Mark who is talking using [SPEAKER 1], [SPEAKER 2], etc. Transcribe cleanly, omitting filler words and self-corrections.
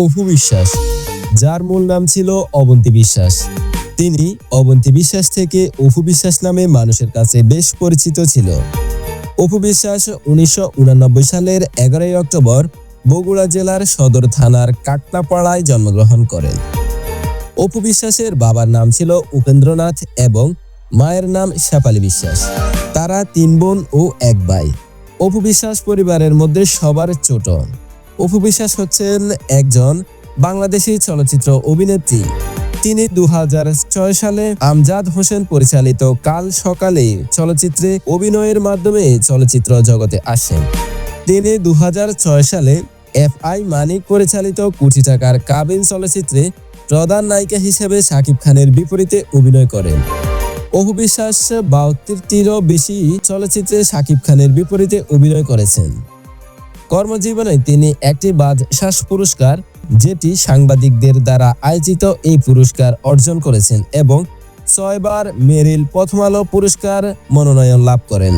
[SPEAKER 1] অপু বিশ্বাস, যার মূল নাম ছিল অবন্তী বিশ্বাস। তিনি অবন্তী বিশ্বাস থেকে অপু বিশ্বাস নামে মানুষের কাছে বেশ পরিচিত ছিল। অপু বিশ্বাস 1989 সালের 11 অক্টোবর বগুড়া জেলার সদর থানার কাটনাপাড়ায় জন্মগ্রহণ করেন। অপু বিশ্বাসের বাবার নাম ছিল উপেন্দ্রনাথ এবং মায়ের নাম শেফালী বিশ্বাস। তারা 3 বোন ও 1 ভাই। অপু বিশ্বাস পরিবারের মধ্যে সবার ছোট। অপু বিশ্বাস হচ্ছেন একজন বাংলাদেশী চলচ্চিত্র অভিনেত্রী। তিনি 2006 সালে আমজাদ হোসেন পরিচালিত কাল সকালে চলচ্চিত্রে অভিনয়ের মাধ্যমে চলচ্চিত্র জগতে আসেন। তিনি 2006 সালে এফআই মানিক পরিচালিত কোটি টাকার কাবিন চলচ্চিত্রে প্রধান নায়িকা হিসেবে শাকিব খানের বিপরীতে অভিনয় করেন। অপু বিশ্বাস 72টিরও বেশি চলচ্চিত্রে শাকিব খানের বিপরীতে অভিনয় করেছেন। কর্মজীবনে তিনি একটি বাদশাহ পুরস্কার, যেটি সাংবাদিকদের দ্বারা আয়োজিত এই পুরস্কার অর্জন করেছেন এবং 6 বার মেরিল প্রথম আলো পুরস্কার মনোনয়ন লাভ করেন।